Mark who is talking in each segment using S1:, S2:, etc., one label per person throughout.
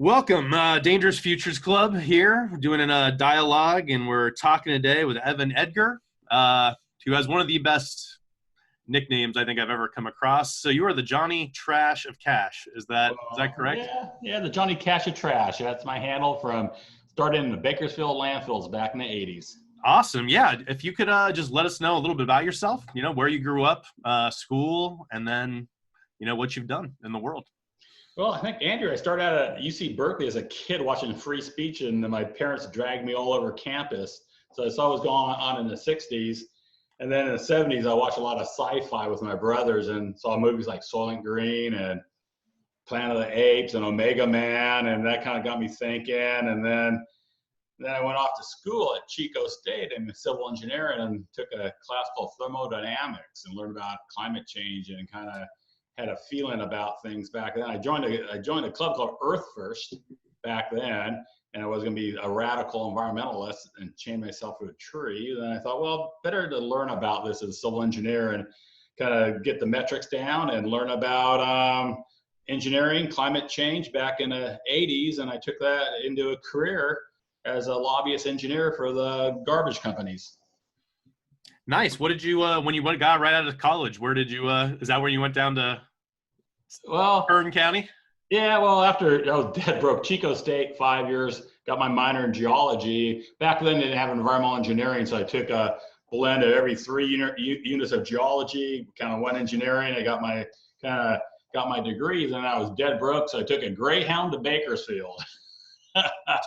S1: Welcome, Dangerous Futures Club here. We're doing a dialogue, and we're talking today with Evan Edgar, who has one of the best nicknames I think I've ever come across. So you are the Johnny Trash of Cash. Is that correct?
S2: Yeah, the Johnny Cash of Trash. That's my handle from starting in the Bakersfield landfills back in the 80s.
S1: Awesome. Yeah. If you could just let us know a little bit about yourself, where you grew up, school, and then, what you've done in the world.
S2: Well, I think, Andrew, I started out at UC Berkeley as a kid watching free speech, and then my parents dragged me all over campus. So I saw what was going on in the 60s. And then in the 70s, I watched a lot of sci-fi with my brothers and saw movies like Soylent Green and Planet of the Apes and Omega Man, and that kind of got me thinking. And then I went off to school at Chico State in civil engineering and took a class called thermodynamics and learned about climate change and kind of had a feeling about things back then. I joined a club called Earth First back then, and I was going to be a radical environmentalist and chain myself to a tree. Then I thought, well, better to learn about this as a civil engineer and kind of get the metrics down and learn about engineering, climate change back in the 80s. And I took that into a career as a lobbyist engineer for the garbage companies.
S1: Nice. What did you, when you got right out of college, where did you, is that where you went down to Kern County?
S2: Yeah, well, after I was dead broke, Chico State, 5 years, got my minor in geology. Back then, they didn't have environmental engineering, so I took a blend of every three units of geology, kind of one engineering. I got my degrees, and I was dead broke, so I took a Greyhound to Bakersfield.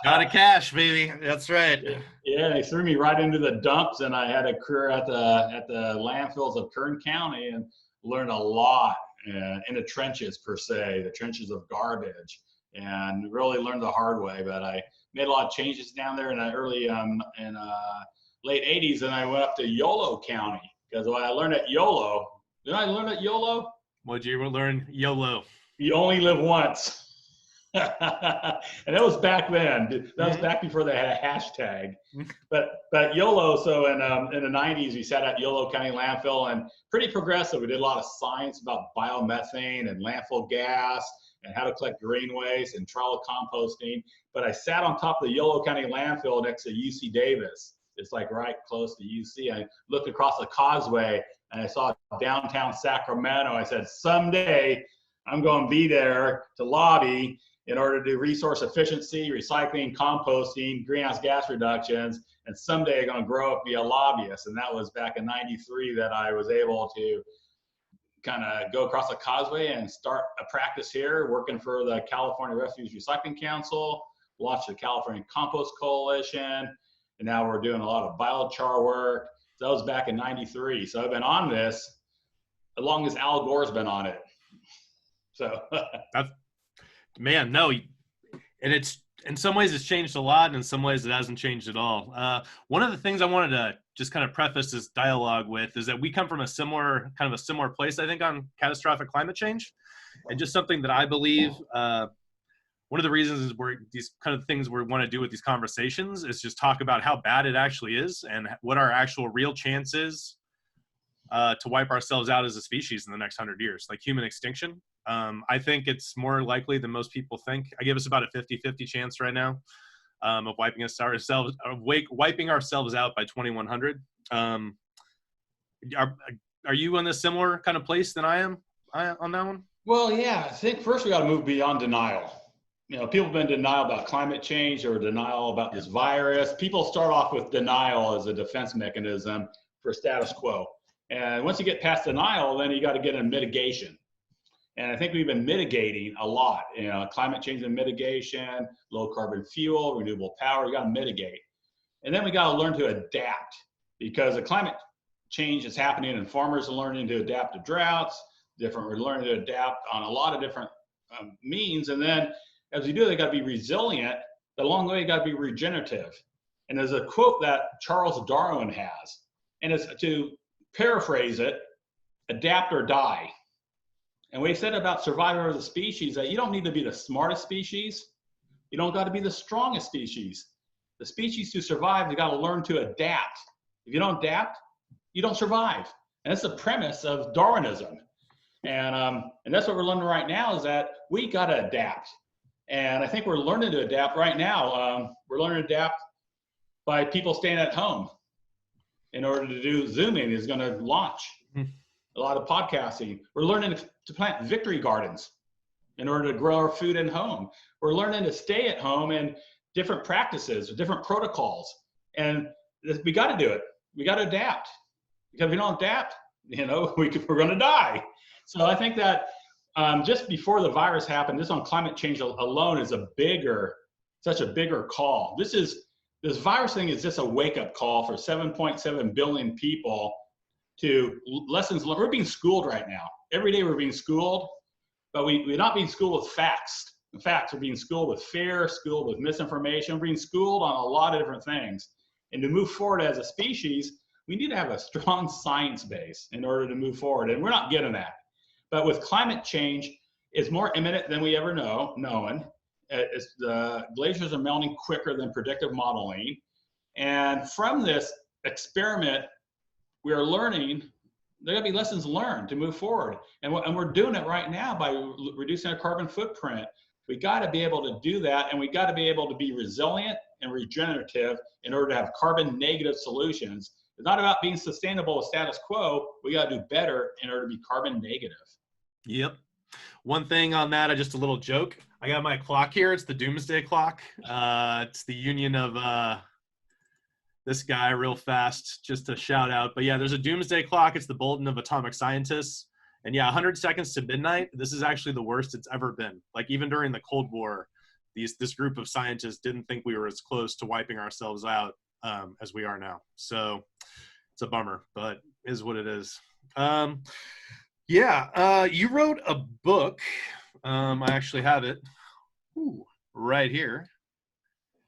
S1: Got a cash, baby. That's right.
S2: Yeah, they threw me right into the dumps, and I had a career at the landfills of Kern County and learned a lot in the trenches, per se, the trenches of garbage, and really learned the hard way. But I made a lot of changes down there in the early late 80s, and I went up to Yolo County because what I learned at Yolo. Did I learn at Yolo?
S1: What did you learn? YOLO.
S2: You only live once. And that was back then. That was back before they had a hashtag. But YOLO. So in the 90s, we sat at Yolo County landfill and pretty progressive. We did a lot of science about biomethane and landfill gas and how to collect green waste and trial composting. But I sat on top of the Yolo County landfill next to UC Davis. It's like right close to UC. I looked across the causeway and I saw downtown Sacramento. I said, someday I'm going to be there to lobby in order to do resource efficiency, recycling, composting, greenhouse gas reductions, and someday I'm going to grow up, be a lobbyist. And that was back in '93 that I was able to kind of go across the causeway and start a practice here, working for the California Refuse Recycling Council, launched the California Compost Coalition, and now we're doing a lot of biochar work. So that was back in '93. So I've been on this as long as Al Gore's been on it. So
S1: Man, no, and it's in some ways it's changed a lot, and in some ways it hasn't changed at all. One of the things I wanted to just kind of preface this dialogue with is that we come from a similar place, I think, on catastrophic climate change, and just something that I believe. One of the reasons is these kind of things we want to do with these conversations is just talk about how bad it actually is and what our actual real chance is to wipe ourselves out as a species in the next 100 years, like human extinction. I think it's more likely than most people think. I give us about a 50-50 chance right now of wiping ourselves out by 2100. Are you in a similar kind of place than I am on that one?
S2: Well, yeah, I think first we got to move beyond denial. People have been in denial about climate change or denial about this virus. People start off with denial as a defense mechanism for status quo. And once you get past denial, then you got to get in mitigation. And I think we've been mitigating a lot, climate change and mitigation, low carbon fuel, renewable power, we got to mitigate. And then we got to learn to adapt because the climate change is happening and farmers are learning to adapt to droughts, we're learning to adapt on a lot of different means. And then as we do, they got to be resilient, but along the way, you got to be regenerative. And there's a quote that Charles Darwin has, and it's to paraphrase it, adapt or die. And we said about survival of the species that you don't need to be the smartest species. You don't got to be the strongest species. The species to survive, you got to learn to adapt. If you don't adapt, you don't survive. And that's the premise of Darwinism. And that's what we're learning right now is that we got to adapt. And I think we're learning to adapt right now. We're learning to adapt by people staying at home in order to do Zooming is going to launch a lot of podcasting. We're learning to plant victory gardens in order to grow our food at home. We're learning to stay at home and different practices, different protocols. And we got to do it. We got to adapt. Because if we don't adapt, we're going to die. So I think that just before the virus happened, this on climate change alone is such a bigger call. This virus thing is just a wake-up call for 7.7 billion people to lessons learned. We're being schooled right now. Every day we're being schooled, but we're not being schooled with facts. In fact, we're being schooled with fear, schooled with misinformation, we're being schooled on a lot of different things. And to move forward as a species, we need to have a strong science base in order to move forward, and we're not getting that. But with climate change, it's more imminent than we ever known. The glaciers are melting quicker than predictive modeling. And from this experiment, we are learning, there are going to be lessons learned to move forward. And we're doing it right now by reducing our carbon footprint. We got to be able to do that, and we got to be able to be resilient and regenerative in order to have carbon negative solutions. It's not about being sustainable with status quo. We got to do better in order to be carbon negative.
S1: Yep. One thing on that, just a little joke. I got my clock here. It's the doomsday clock. It's the union of this guy real fast, just to shout out. But yeah, there's a doomsday clock. It's the bulletin of atomic scientists. And yeah, 100 seconds to midnight. This is actually the worst it's ever been. Like even during the Cold War, this group of scientists didn't think we were as close to wiping ourselves out as we are now. So it's a bummer, but is what it is. You wrote a book. I actually have it right here.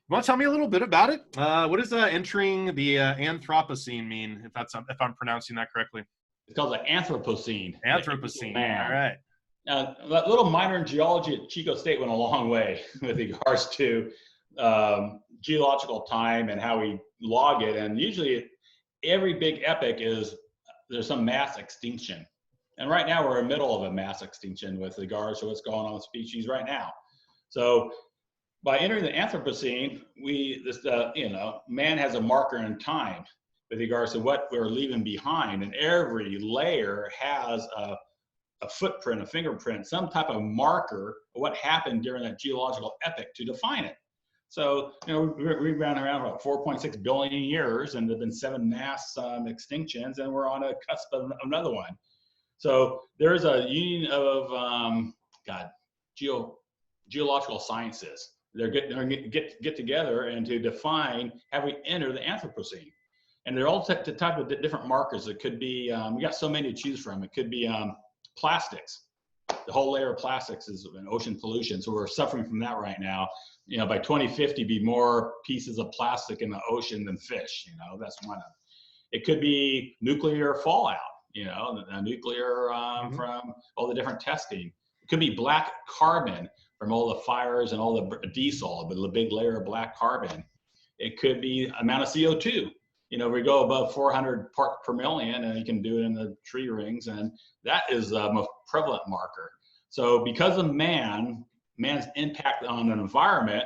S1: You want to tell me a little bit about it? What does entering the Anthropocene mean, if I'm pronouncing that correctly?
S2: It's called the Anthropocene.
S1: Anthropocene. All right.
S2: That little minor in geology at Chico State went a long way with regards to geological time and how we log it. And usually every big epoch there's some mass extinction. And right now we're in the middle of a mass extinction with regards to what's going on with species right now. So by entering the Anthropocene, man has a marker in time with regards to what we're leaving behind. And every layer has a footprint, a fingerprint, some type of marker of what happened during that geological epoch to define it. So, we've been around for about 4.6 billion years, and there've been 7 mass extinctions, and we're on a cusp of another one. So there's a union of geological sciences. They're get together and to define how we enter the Anthropocene. And they're all the type of different markers. It could be, we got so many to choose from. It could be plastics. The whole layer of plastics is an ocean pollution. So we're suffering from that right now. By 2050, be more pieces of plastic in the ocean than fish. That's one of them. It could be nuclear fallout, the nuclear from all the different testing. It could be black carbon from all the fires and all the diesel, the big layer of black carbon. It could be amount of CO2. We go above 400 parts per million, and you can do it in the tree rings, and that is the most prevalent marker. So because of man's impact on the environment,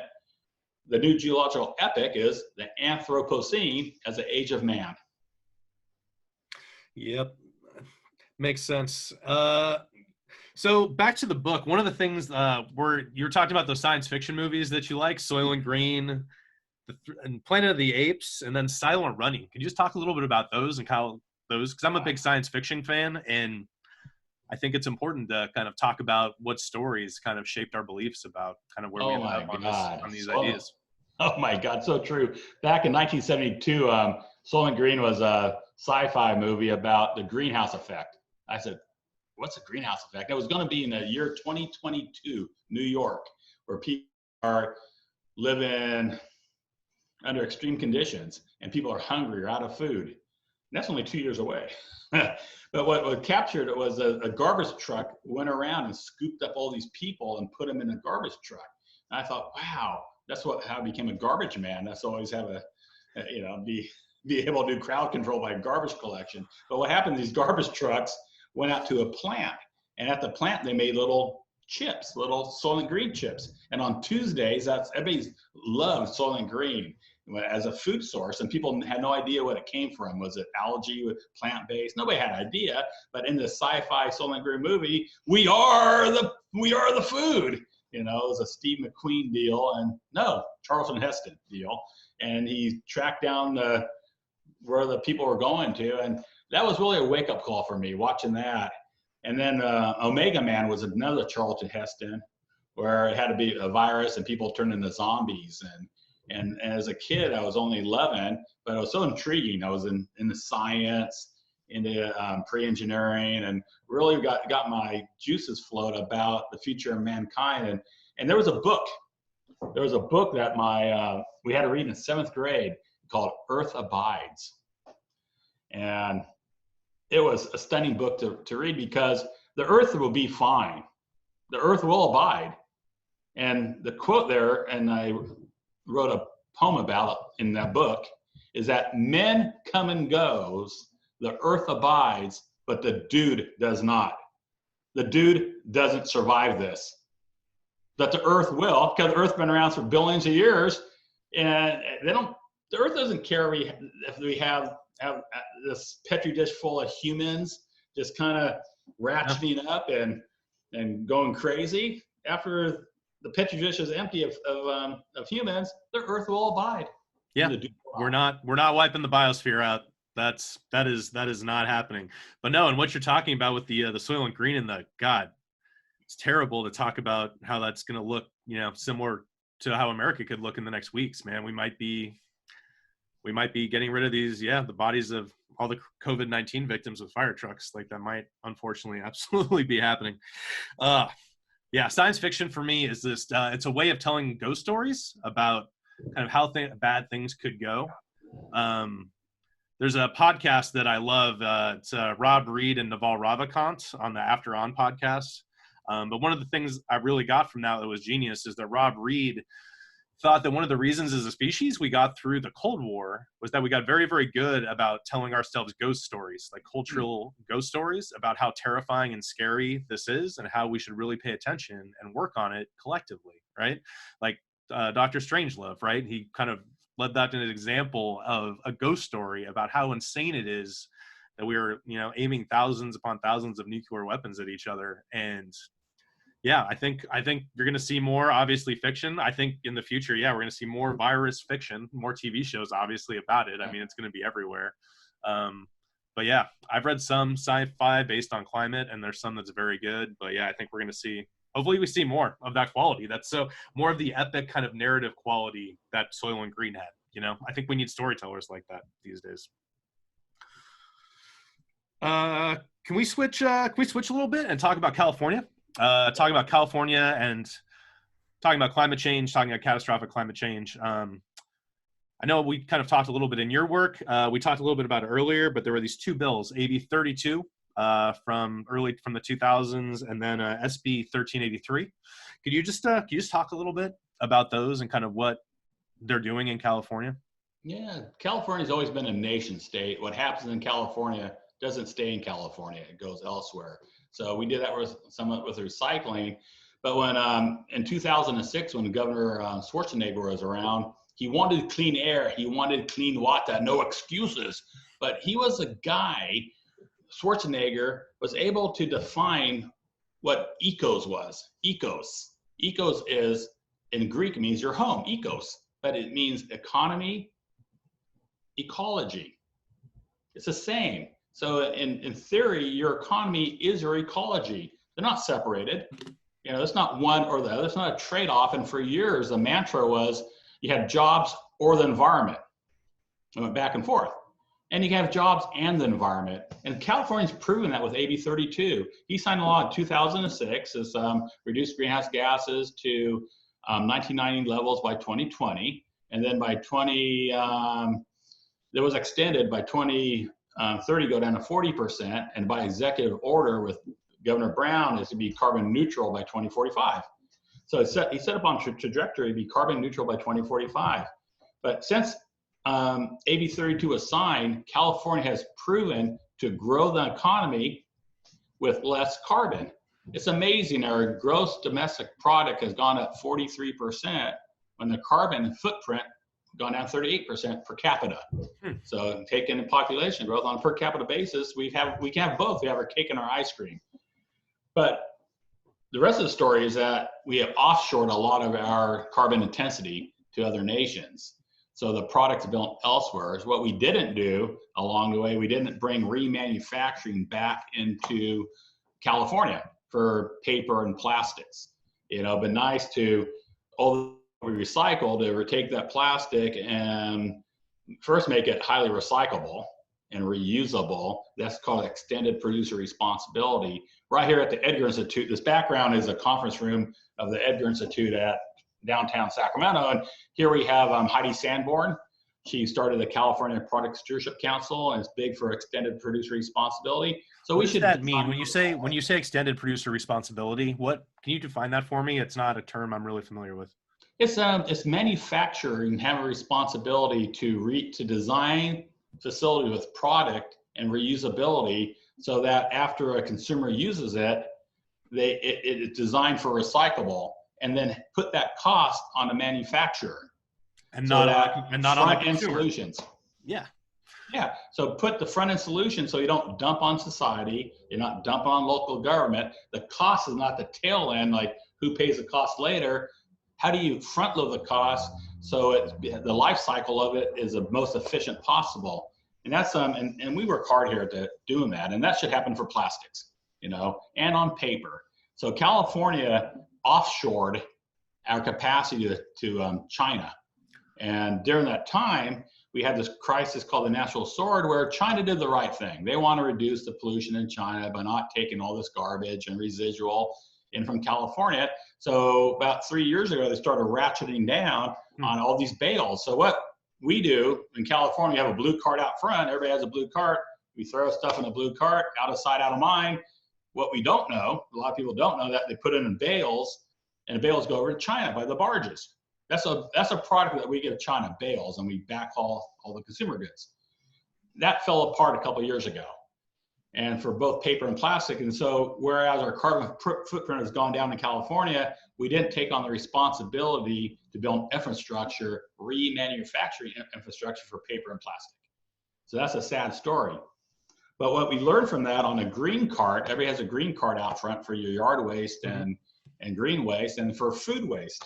S2: the new geological epoch is the Anthropocene as the age of man.
S1: Yep, makes sense. So back to the book, one of the things you're talking about those science fiction movies that you like, Soylent Green, and Planet of the Apes, and then Silent Running. Can you just talk a little bit about those and how those, because I'm a big science fiction fan, and I think it's important to kind of talk about what stories kind of shaped our beliefs about kind of where we ended up on these ideas.
S2: Oh my God, so true. Back in 1972, Soylent Green was a sci-fi movie about the greenhouse effect. I said, what's a greenhouse effect? It was going to be in the year 2022, New York, where people are living under extreme conditions and people are hungry or out of food. And that's only 2 years away. But what captured it was a garbage truck went around and scooped up all these people and put them in a garbage truck. And I thought, wow, that's how I became a garbage man. That's always have be able to do crowd control by garbage collection. But what happened, these garbage trucks went out to a plant. And at the plant, they made little chips, little Soylent Green chips. And on Tuesdays, everybody loved Soylent Green as a food source, and people had no idea what it came from. Was it algae with plant-based? Nobody had an idea. But in the sci-fi Soylent Green movie, we are the food. You know, it was a Steve McQueen deal, and no, Charlton Heston deal. And he tracked down where the people were going to, and that was really a wake-up call for me watching that. And then Omega Man was another Charlton Heston, where it had to be a virus and people turned into zombies. And as a kid, I was only 11, but it was so intriguing. I was in the science, into pre-engineering, and really got my juices flowed about the future of mankind. And there was a book. There was a book that we had to read in 7th grade called Earth Abides. And it was a stunning book to read, because the earth will be fine. The earth will abide. And the quote there, and I wrote a poem about it in that book, is that men come and goes, the earth abides, but the dude does not. The dude doesn't survive this. That the earth will, because the earth's been around for billions of years, and the earth doesn't care if we have this petri dish full of humans just kind of ratcheting up and going crazy. After the petri dish is empty of humans, the earth will abide.
S1: Yeah, we're not wiping the biosphere out. That is not happening. But no, and what you're talking about with the Soylent Green and it's terrible to talk about how that's going to look, similar to how America could look in the next weeks, man. We might be getting rid of these, the bodies of all the COVID-19 victims with fire trucks. Like, that might unfortunately absolutely be happening. Science fiction for me is this, it's a way of telling ghost stories about kind of how bad things could go. There's a podcast that I love. It's Rob Reed and Naval Ravikant on the After On podcast. But one of the things I really got from that was genius is that Rob Reed thought that one of the reasons as a species we got through the Cold War was that we got very, very good about telling ourselves ghost stories, like cultural ghost stories about how terrifying and scary this is and how we should really pay attention and work on it collectively, right? Like Dr. Strangelove, right? He kind of led that in an example of a ghost story about how insane it is that we are, aiming thousands upon thousands of nuclear weapons at each other. And I think you're going to see more, obviously, fiction. I think in the future, we're going to see more virus fiction, more TV shows, obviously, about it. I mean, it's going to be everywhere. But I've read some sci-fi based on climate, and there's some that's very good. But I think we're going to see, hopefully we see more of that quality. That's so more of the epic kind of narrative quality that Soylent Green had. I think we need storytellers like that these days. Can we switch a little bit and talk about California? Talking about California and talking about climate change, talking about catastrophic climate change. I know we kind of talked a little bit in your work. We talked a little bit about it earlier, but there were these two bills, AB 32 from the 2000s, and then SB 1383. Could you just talk a little bit about those and kind of what they're doing in California?
S2: Yeah, California's always been a nation state. What happens in California doesn't stay in California; it goes elsewhere. So we did that somewhat with recycling. But when in 2006, when Governor Schwarzenegger was around, he wanted clean air, he wanted clean water, no excuses. But he was a guy, Schwarzenegger was able to define what ecos was. Ecos is, in Greek, means your home, ecos, but it means economy, ecology. It's the same. So in theory, your economy is your ecology. They're not separated. It's not one or the other. It's not a trade-off. And for years, the mantra was you had jobs or the environment. It went back and forth. And you have jobs and the environment. And California's proven that with AB 32. He signed a law in 2006 as reduced greenhouse gases to 1990 levels by 2020. And then by it was extended by 2030 go down to 40%, and by executive order with Governor Brown is to be carbon neutral by 2045. So he set up on trajectory to be carbon neutral by 2045. But since AB 32 was signed, California has proven to grow the economy with less carbon. It's amazing. Our gross domestic product has gone up 43% when the carbon footprint gone down 38% per capita. So taking the population growth on a per capita basis, we can have both. We have our cake and our ice cream. But the rest of the story is that we have offshored a lot of our carbon intensity to other nations. So the products built elsewhere is what we didn't do along the way. We didn't bring remanufacturing back into California for paper and plastics. You know, but nice to, although we recycled, to take that plastic and first make it highly recyclable and reusable. That's called extended producer responsibility. Right here at the Edgar Institute, this background is a conference room of the Edgar Institute at downtown Sacramento. And here we have Heidi Sanborn. She started the California Product Stewardship Council and is big for extended producer responsibility. So
S1: what does that mean when you say extended producer responsibility? What can you define that for me? It's not a term I'm really familiar with.
S2: It's manufacturing have a responsibility to design facility with product and reusability so that after a consumer uses it, it's designed for recyclable, and then put that cost on the manufacturer
S1: and not on the
S2: end solutions.
S1: Yeah.
S2: Yeah. So put the front end solution so you don't dump on society, you're not dumping on local government. The cost is not the tail end, like who pays the cost later. How do you front load the cost so the life cycle of it is the most efficient possible? And that's and we work hard here to doing that, and that should happen for plastics, you know, and on paper. So California offshored our capacity to China, and during that time we had this crisis called the natural sword, where China did the right thing. They want to reduce the pollution in China by not taking all this garbage and residual in from California. So about 3 years ago, they started ratcheting down on all these bales. So what we do in California, we have a blue cart out front. Everybody has a blue cart. We throw stuff in a blue cart, out of sight, out of mind. What we don't know, a lot of people don't know, that they put it in bales, and the bales go over to China by the barges. That's a product that we get to China, bales, and we backhaul all the consumer goods. That fell apart a couple of years ago, and for both paper and plastic. And so whereas our carbon footprint has gone down in California, we didn't take on the responsibility to build infrastructure, remanufacturing infrastructure for paper and plastic. So that's a sad story. But what we learned from that on a green cart, everybody has a green cart out front for your yard waste and green waste, and for food waste.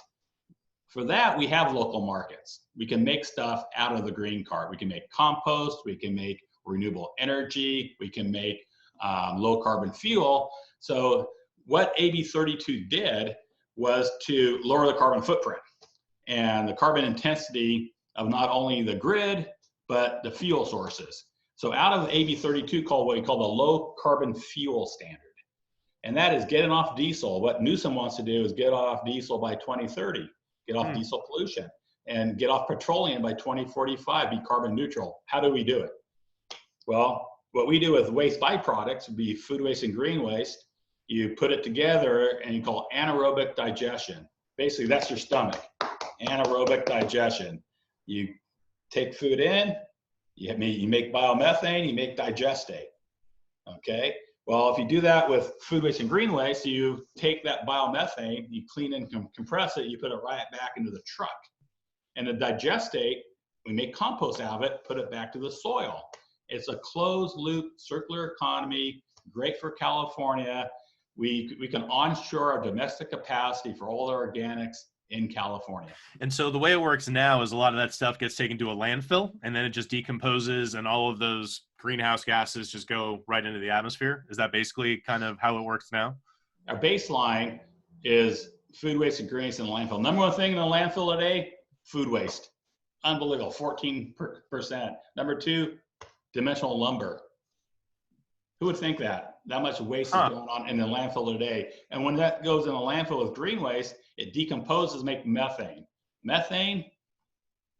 S2: For that, we have local markets. We can make stuff out of the green cart. We can make compost, we can make renewable energy, we can make low carbon fuel. So what AB 32 did was to lower the carbon footprint and the carbon intensity of not only the grid, but the fuel sources. So out of AB 32 called what we call the low carbon fuel standard. And that is getting off diesel. What Newsom wants to do is get off diesel by 2030, get off diesel pollution, and get off petroleum by 2045, be carbon neutral. How do we do it? Well, what we do with waste byproducts would be food waste and green waste. You put it together and you call anaerobic digestion. Basically, that's your stomach, anaerobic digestion. You take food in, you make biomethane, you make digestate, okay? Well, if you do that with food waste and green waste, you take that biomethane, you clean and compress it, you put it right back into the truck. And the digestate, we make compost out of it, put it back to the soil. It's a closed loop circular economy, great for California. We can onshore our domestic capacity for all our organics in California.
S1: And so the way it works now is a lot of that stuff gets taken to a landfill, and then it just decomposes, and all of those greenhouse gases just go right into the atmosphere. Is that basically kind of how it works now?
S2: Our baseline is food waste and green waste in the landfill. Number one thing in the landfill today, food waste. Unbelievable, 14%. Number two, dimensional lumber. Who would think that? That much waste is going on in the landfill today. And when that goes in the landfill with green waste, it decomposes, make methane. Methane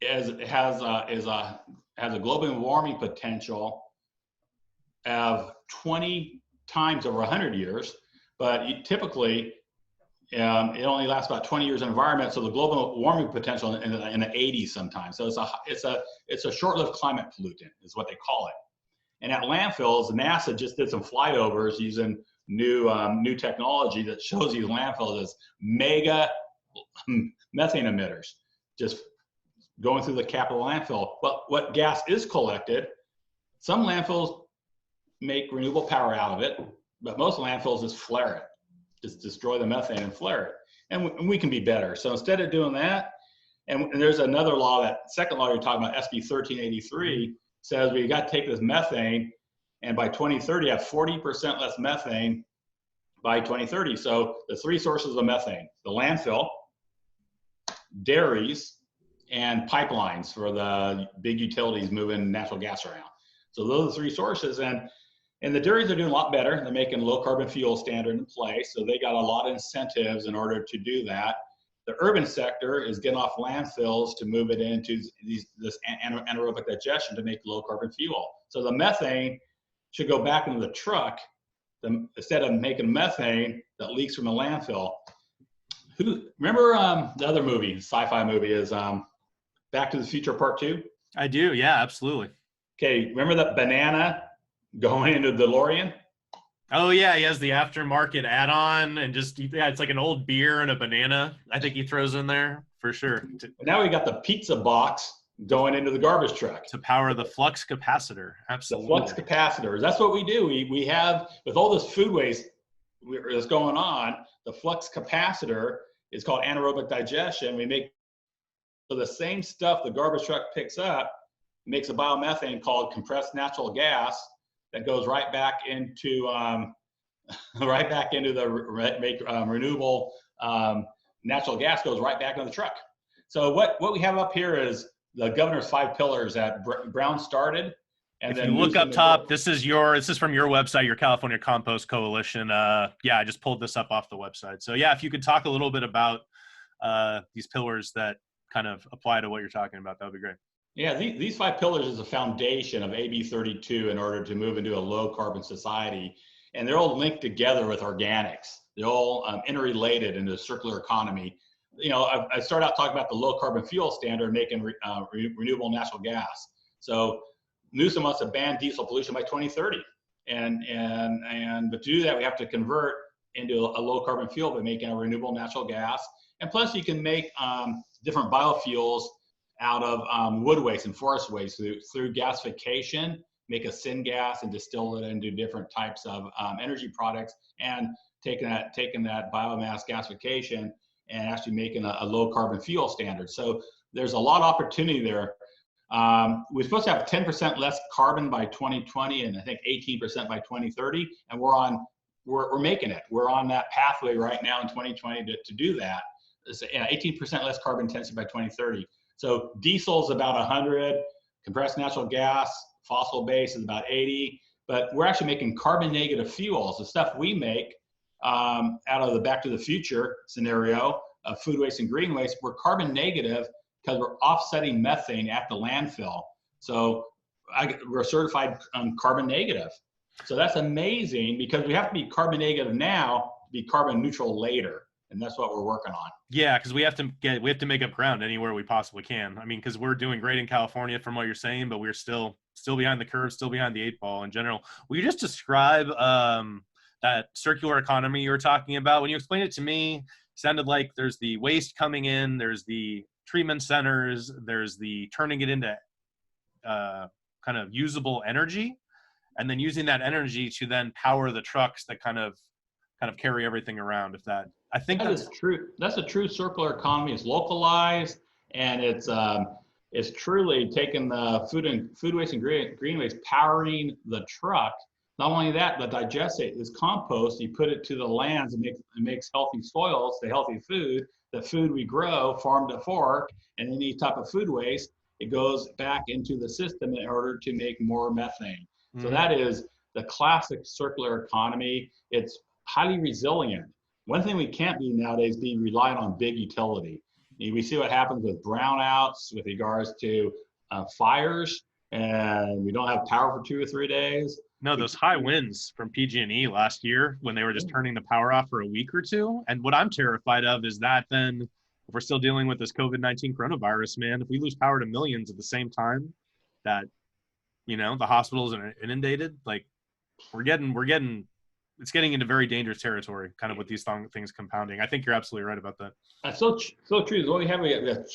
S2: has a global warming potential of 20 times over 100 years, but typically it only lasts about 20 years in environment. So the global warming potential in the 80s sometimes. So it's a short-lived climate pollutant is what they call it. And at landfills, NASA just did some flyovers using new technology that shows these landfills as mega methane emitters, just going through the capital landfill. But what gas is collected, some landfills make renewable power out of it, but most landfills just flare it, just destroy the methane and flare it. And we can be better. So instead of doing that, and there's another law, that second law you're talking about, SB 1383, says we got to take this methane, and by 2030 have 40% less methane by 2030. So the three sources of methane: the landfill, dairies, and pipelines for the big utilities moving natural gas around. So those are the three sources. And the dairies are doing a lot better. They're making low carbon fuel standard in place. So they got a lot of incentives in order to do that. The urban sector is getting off landfills to move it into this anaerobic digestion to make low carbon fuel. So the methane should go back into the truck instead of making methane that leaks from the landfill. Remember the other movie, sci-fi movie, is Back to the Future Part 2?
S1: I do, yeah, absolutely.
S2: Okay, remember that banana going into the DeLorean?
S1: Oh yeah, he has the aftermarket add-on, and just, yeah, it's like an old beer and a banana, I think he throws in there for sure.
S2: But now we got the pizza box going into the garbage truck
S1: To power the flux capacitor, absolutely.
S2: The flux capacitors, that's what we do. We have, with all this food waste that's going on, the flux capacitor is called anaerobic digestion. We make, so the same stuff the garbage truck picks up makes a biomethane called compressed natural gas that goes right back into the renewable natural gas, goes right back into the truck. So what we have up here is the governor's 5 pillars that Brown started. And
S1: if you look up top, this is from your website, your California Compost Coalition. Yeah, I just pulled this up off the website. So yeah, if you could talk a little bit about these pillars that kind of apply to what you're talking about, that would be great.
S2: Yeah, these 5 pillars is the foundation of AB 32 in order to move into a low carbon society. And they're all linked together with organics. They're all interrelated in the circular economy. You know, I started out talking about the low carbon fuel standard making renewable natural gas. So Newsom wants to ban diesel pollution by 2030. But to do that, we have to convert into a low carbon fuel by making a renewable natural gas. And plus you can make different biofuels out of wood waste and forest waste through gasification, make a syngas and distill it into different types of energy products, and taking that biomass gasification and actually making a low carbon fuel standard. So there's a lot of opportunity there. We're supposed to have 10% less carbon by 2020 and I think 18% by 2030, and we're making it. We're on that pathway right now in 2020 to do that. So, yeah, 18% less carbon intensity by 2030. So diesel's about 100, compressed natural gas, fossil base is about 80, but we're actually making carbon negative fuels, the stuff we make out of the Back to the Future scenario of food waste and green waste. We're carbon negative because we're offsetting methane at the landfill. So we're certified carbon negative. So that's amazing, because we have to be carbon negative now to be carbon neutral later. And that's what we're working on.
S1: Yeah, because we have to make up ground anywhere we possibly can. I mean, because we're doing great in California from what you're saying, but we're still behind the curve, still behind the 8 ball in general. Will you just describe that circular economy you were talking about? When you explained it to me, it sounded like there's the waste coming in, there's the treatment centers, there's the turning it into kind of usable energy, and then using that energy to then power the trucks that kind of carry everything around. I think that's
S2: true. That's a true circular economy. It's localized, and it's truly taking the food waste and green waste, powering the truck. Not only that, but digest it. This compost, you put it to the lands and it makes healthy soils, the healthy food, the food we grow, farm to fork, and any type of food waste, it goes back into the system in order to make more methane. Mm-hmm. So that is the classic circular economy. It's highly resilient. One thing we can't be nowadays be reliant on big utility. We see what happens with brownouts with regards to fires, and we don't have power for 2 or 3 days.
S1: No, those high winds from PG&E last year when they were just turning the power off for a week or two. And what I'm terrified of is that then, if we're still dealing with this COVID-19 coronavirus, man, if we lose power to millions at the same time that, the hospitals are inundated, like we're getting it's getting into very dangerous territory, kind of with these things compounding. I think you're absolutely right about that.
S2: That's so true. What we have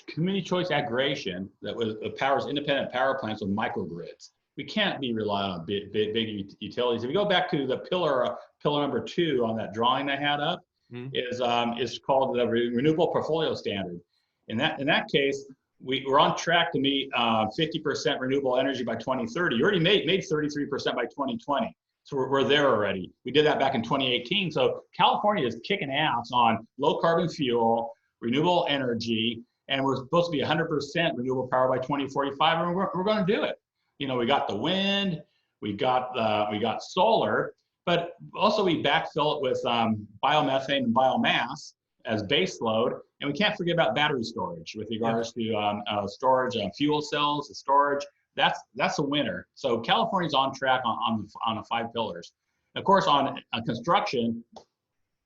S2: community choice aggregation that powers independent power plants with microgrids. We can't be relying on big utilities. If you go back to the pillar number 2 on that drawing I had up, is called the Renewable Portfolio Standard. In that case, we're on track to meet 50% renewable energy by 2030. You already made 33% by 2020. So we're there already. We did that back in 2018. So California is kicking ass on low carbon fuel, renewable energy, and we're supposed to be 100% renewable power by 2045, and we're going to do it. You know, we got the wind, we got solar, but also we backfill it with biomethane and biomass as base load, and we can't forget about battery storage with regards to storage, fuel cells, storage. That's a winner. So California's on track on the 5 pillars. Of course, on construction,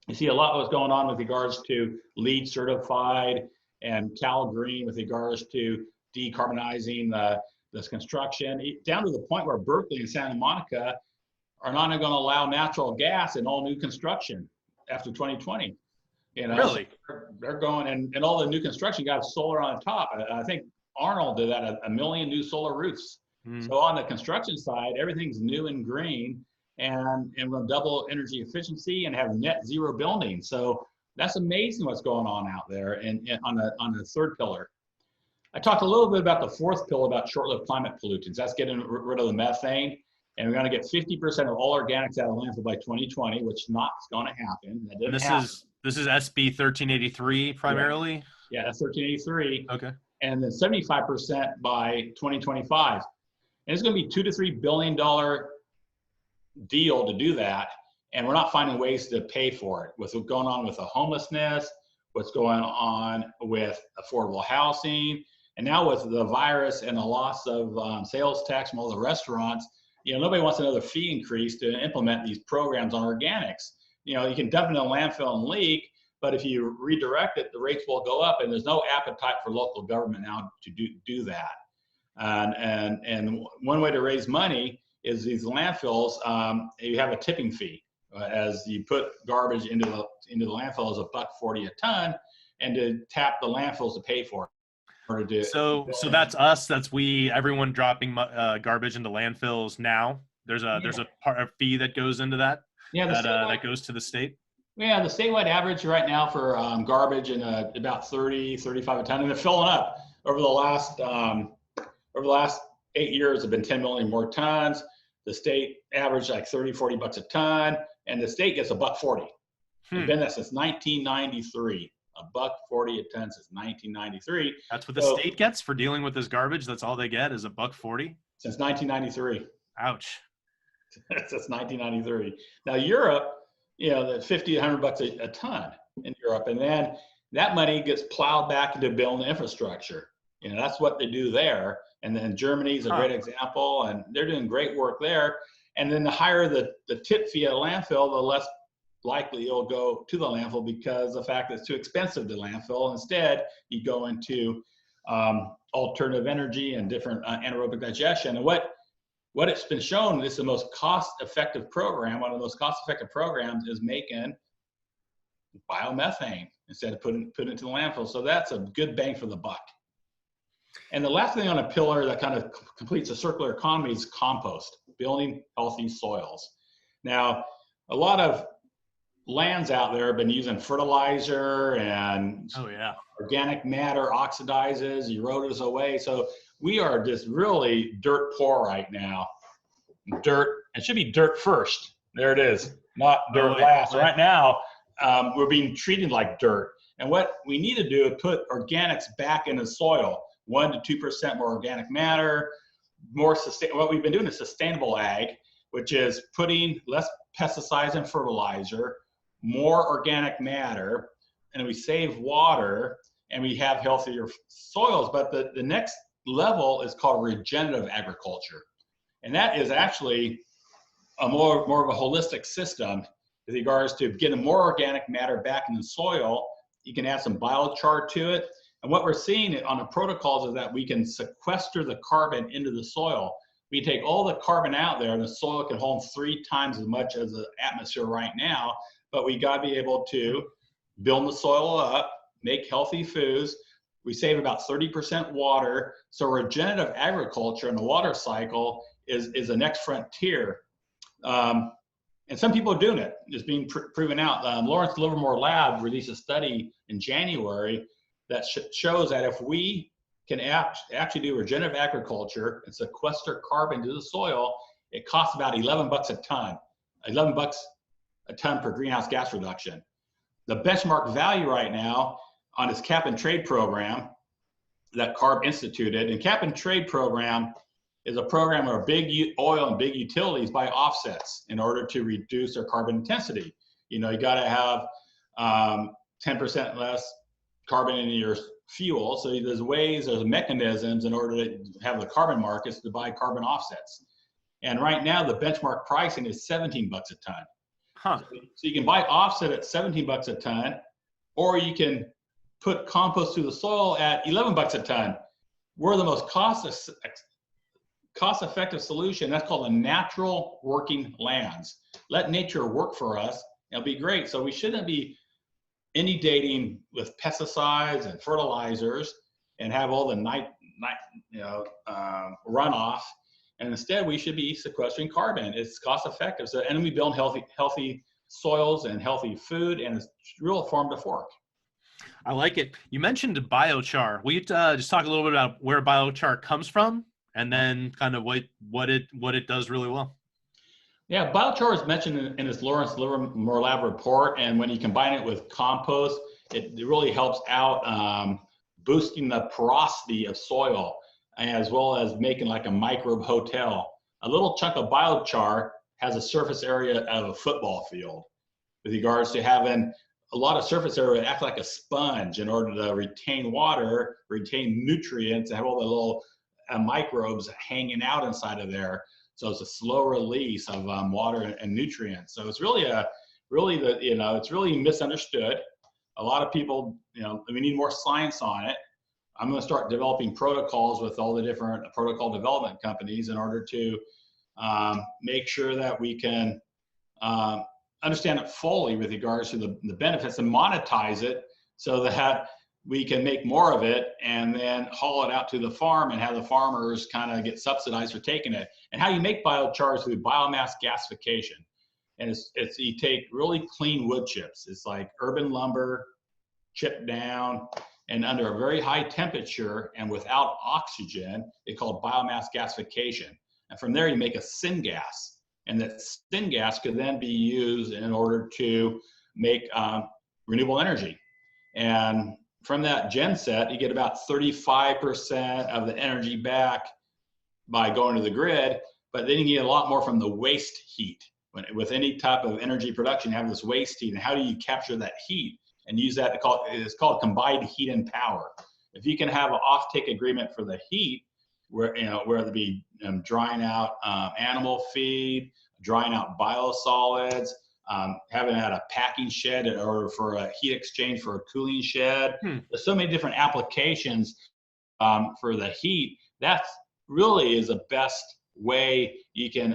S2: you see a lot of what's going on with regards to LEED certified and Cal Green with regards to decarbonizing this construction, down to the point where Berkeley and Santa Monica are not going to allow natural gas in all new construction after 2020. You know,
S1: really?
S2: So they're going, and all the new construction got solar on top. I think Arnold did that, a million new solar roofs. So on the construction side, everything's new and green, and we'll double energy efficiency and have net zero buildings. So that's amazing what's going on out there. And on the 3rd pillar, I talked a little bit about the 4th pillar about short-lived climate pollutants. That's getting rid of the methane, and we're going to get 50% of all organics out of landfill by 2020, which is not going to happen. That didn't happen.
S1: This is SB 1383 primarily.
S2: Yeah, that's 1383.
S1: Okay.
S2: And then 75% by 2025. And it's going to be $2 to $3 billion deal to do that. And we're not finding ways to pay for it. With what's going on with the homelessness, what's going on with affordable housing, and now with the virus and the loss of sales tax from all the restaurants, you know, nobody wants another fee increase to implement these programs on organics. You know, you can dump it in a landfill and leak, but if you redirect it, the rates will go up, and there's no appetite for local government now to do that. And one way to raise money is these landfills. You have a tipping fee as you put garbage into the landfill is $1.40 a ton, and to tap the landfills to pay for it.
S1: So that's us. That's everyone dropping garbage into landfills now. There's a fee that goes into that. Yeah, that goes to the state.
S2: Yeah, the statewide average right now for garbage in about 30-35 a ton, and they're filling up. Over the last 8 years, have been 10 million more tons. The state average like $30-40 a ton, and the state gets $1.40. It's been that since 1993. $1.40 a ton since 1993.
S1: That's what the state gets for dealing with this garbage. That's all they get is $1.40
S2: since 1993.
S1: Ouch.
S2: Since 1993. Now Europe, you know, the $50 to $100 a ton in Europe, and then that money gets plowed back into building infrastructure. You know, that's what they do there. And then Germany's a great example, and they're doing great work there. And then the higher the tip fee at a landfill, the less likely it'll go to the landfill because the fact that it's too expensive to landfill. Instead, you go into alternative energy and different anaerobic digestion. And what it's been shown, this is the most cost-effective program. One of the most cost-effective programs is making biomethane instead of putting it into the landfill. So that's a good bang for the buck. And the last thing on a pillar that kind of completes a circular economy is compost, building healthy soils. Now, a lot of lands out there have been using fertilizer and organic matter oxidizes, erodes away. So we are just really dirt poor right now. Dirt, it should be dirt first. There it is, not dirt last. Right now, we're being treated like dirt. And what we need to do is put organics back in the soil, 1% to 2% more organic matter, more what we've been doing is sustainable ag, which is putting less pesticides and fertilizer, more organic matter, and we save water and we have healthier soils. But the next level is called regenerative agriculture. And that is actually a more of a holistic system with regards to getting more organic matter back in the soil. You can add some biochar to it. And what we're seeing on the protocols is that we can sequester the carbon into the soil. we take all the carbon out there, and the soil can hold 3 times as much as the atmosphere right now. But we got to be able to build the soil up, make healthy foods. We save about 30% water. So regenerative agriculture and the water cycle is the next frontier. And some people are doing it. It's being proven out. Lawrence Livermore Lab released a study in January that shows that if we can actually do regenerative agriculture and sequester carbon to the soil, it costs about $11 a ton. $11 a ton per greenhouse gas reduction. The benchmark value right now on this cap and trade program that CARB instituted, and cap and trade program is a program where big oil and big utilities buy offsets in order to reduce their carbon intensity. You know, you got to have 10% less carbon in your fuel. So there's mechanisms in order to have the carbon markets to buy carbon offsets. And right now the benchmark pricing is $17 a ton.
S1: Huh.
S2: So you can buy offset at $17 a ton, or you can put compost through the soil at $11 a ton. We're the most cost-effective solution. That's called a natural working lands. Let nature work for us. It'll be great. So we shouldn't be inundating with pesticides and fertilizers and have all the runoff. And instead, we should be sequestering carbon. It's cost-effective. So, and we build healthy soils and healthy food, and it's real farm to fork.
S1: I like it. You mentioned biochar. Will you just talk a little bit about where biochar comes from, and then kind of what it does really well?
S2: Yeah, biochar is mentioned in this Lawrence Livermore Lab report, and when you combine it with compost, it really helps out boosting the porosity of soil, as well as making like a microbe hotel. A little chunk of biochar has a surface area of a football field, with regards to having a lot of surface area act like a sponge in order to retain water, retain nutrients, and have all the little microbes hanging out inside of there. So it's a slow release of water and nutrients. So it's really it's really misunderstood. A lot of people, we need more science on it. I'm going to start developing protocols with all the different protocol development companies in order to make sure that we can understand it fully with regards to the benefits and monetize it so that we can make more of it and then haul it out to the farm and have the farmers kind of get subsidized for taking it. And how you make biochar is through biomass gasification. And it's you take really clean wood chips. It's like urban lumber, chipped down, and under a very high temperature and without oxygen, it's called biomass gasification. And from there you make a syngas. And that syngas could then be used in order to make renewable energy. And from that genset, you get about 35% of the energy back by going to the grid, but then you get a lot more from the waste heat. With any type of energy production, you have this waste heat, and how do you capture that heat and use that? It's called combined heat and power. If you can have an offtake agreement for the heat, where it be drying out animal feed, drying out biosolids, having it at a packing shed or for a heat exchange for a cooling shed. There's so many different applications for the heat. That really is the best way you can,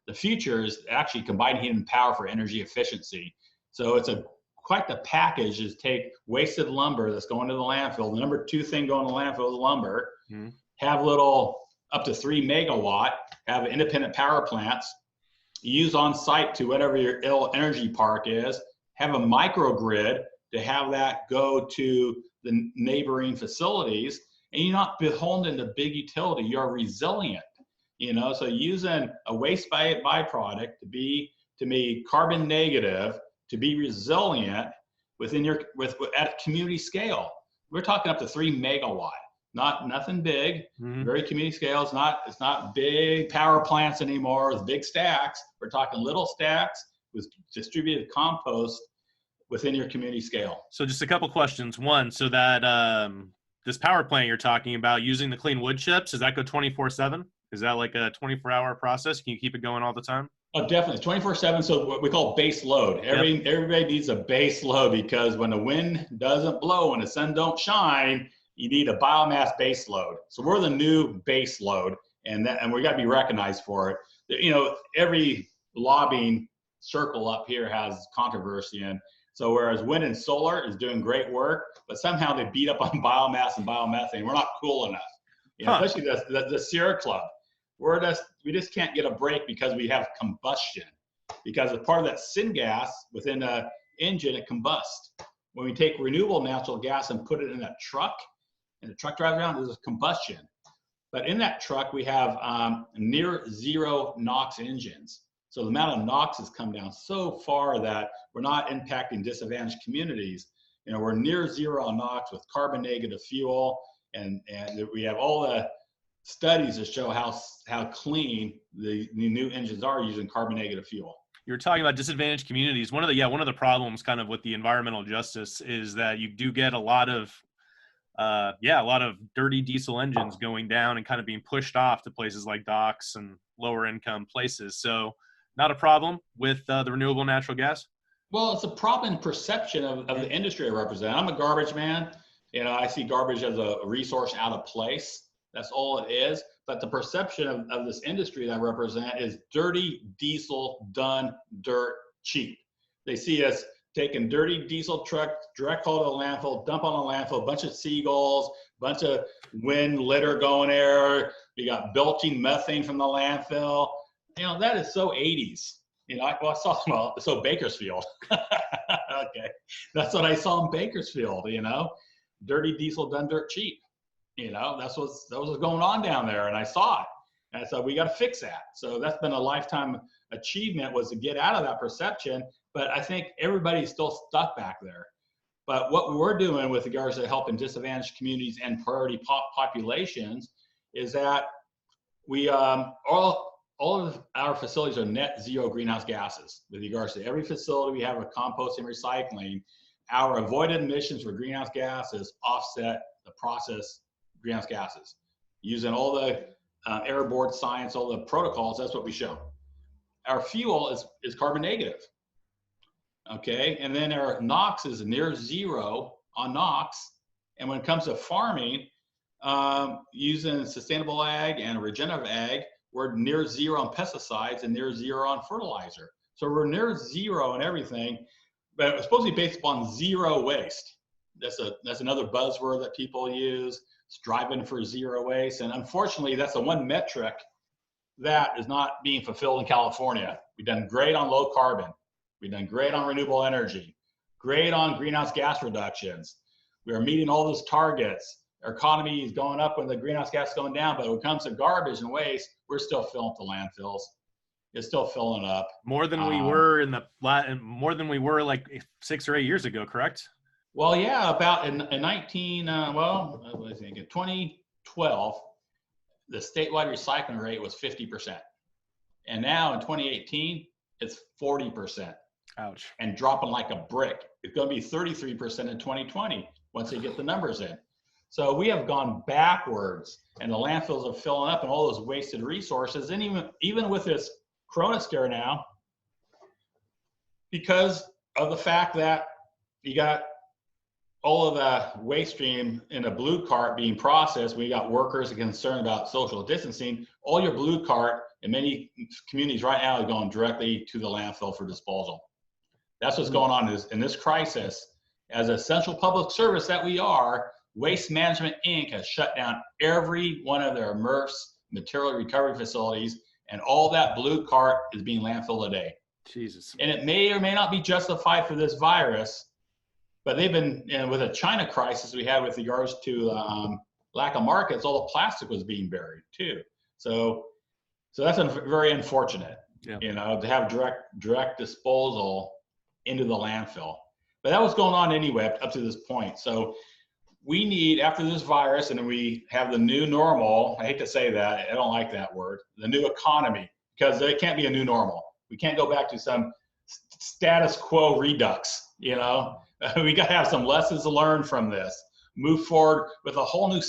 S2: the future is actually combined heat and power for energy efficiency. So it's quite the package is take wasted lumber that's going to the landfill. The number 2 thing going to the landfill is lumber. Have little up to 3 megawatt, have independent power plants, use on site to whatever your energy park is, have a microgrid to have that go to the neighboring facilities, and you're not beholden to big utility. You're resilient, so using a waste byproduct to be carbon negative, to be resilient within at community scale. We're talking up to 3 megawatt. Nothing big, very community scale. It's not big power plants anymore with big stacks. We're talking little stacks with distributed compost within your community scale.
S1: So just a couple questions. One, so that this power plant you're talking about using the clean wood chips, does that go 24/7? Is that like a 24-hour process? Can you keep it going all the time?
S2: Oh, definitely. 24/7. So what we call base load. Everybody needs a base load, because when the wind doesn't blow and the sun don't shine, you need a biomass base load. So we're the new base load, and we got to be recognized for it. You know, every lobbying circle up here has controversy, and so whereas wind and solar is doing great work, but somehow they beat up on biomass and biomethane. We're not cool enough, you know, especially the Sierra Club. We just can't get a break because we have combustion, because as part of that syngas within an engine, it combusts. When we take renewable natural gas and put it in a truck, and the truck drives around, there's combustion. But in that truck, we have near zero NOx engines. So the amount of NOx has come down so far that we're not impacting disadvantaged communities. You know, we're near zero on NOx with carbon negative fuel, and we have all the studies that show how clean the new engines are using carbon negative fuel.
S1: You were talking about disadvantaged communities. One of the problems kind of with the environmental justice is that you do get a lot of dirty diesel engines going down and kind of being pushed off to places like docks and lower income places. So not a problem with the renewable natural gas?
S2: Well, it's a problem in perception of the industry I represent. I'm a garbage man. You know, I see garbage as a resource out of place. That's all it is. But the perception of this industry that I represent is dirty diesel done dirt cheap. They see us taking dirty diesel truck, direct haul to the landfill, dump on the landfill, a bunch of seagulls, bunch of wind litter going there. We got belching methane from the landfill. You know, that is so 80s. You know, so Bakersfield. Okay. That's what I saw in Bakersfield, you know, dirty diesel done dirt cheap. You know, that was going on down there, and I saw it. And so we got to fix that. So that's been a lifetime achievement, was to get out of that perception. But I think everybody's still stuck back there. But what we're doing with regards to helping disadvantaged communities and priority populations is that we all of our facilities are net zero greenhouse gases. With regards to every facility we have a composting and recycling, our avoided emissions for greenhouse gases offset the process greenhouse gases. Using all the airborne science, all the protocols, that's what we show. Our fuel is carbon negative. Okay, and then our NOx is near zero on NOx. And when it comes to farming, using sustainable ag and regenerative ag, we're near zero on pesticides and near zero on fertilizer. So we're near zero on everything, but it's supposed to be based upon zero waste. That's another buzzword that people use, striving for zero waste. And unfortunately, that's the one metric that is not being fulfilled in California. We've done great on low carbon. We've done great on renewable energy, great on greenhouse gas reductions. We are meeting all those targets. Our economy is going up when the greenhouse gas is going down, but when it comes to garbage and waste, we're still filling up the landfills. It's still filling up.
S1: More than we were like 6 or 8 years ago, correct?
S2: Well, yeah, about in 2012, the statewide recycling rate was 50%. And now in 2018, it's 40%.
S1: Ouch. And
S2: dropping like a brick. It's going to be 33% in 2020 once they get the numbers in. So we have gone backwards, and the landfills are filling up and all those wasted resources. And even with this Corona scare now, because of the fact that you got all of the waste stream in a blue cart being processed, we got workers concerned about social distancing. All your blue cart in many communities right now is going directly to the landfill for disposal. That's what's going on in this crisis. As an essential public service that we are, Waste Management, Inc. has shut down every one of their MRFs, material recovery facilities, and all that blue cart is being landfilled today.
S1: Jesus.
S2: And it may or may not be justified for this virus, but they've been, with a China crisis we had with regards to lack of markets, all the plastic was being buried too. So that's very unfortunate, to have direct disposal into the landfill. But that was going on anyway up to this point. So we need, after this virus, and then we have the new normal, I hate to say that, I don't like that word, the new economy, because it can't be a new normal. We can't go back to some status quo redux, We got to have some lessons learned from this. Move forward with a whole new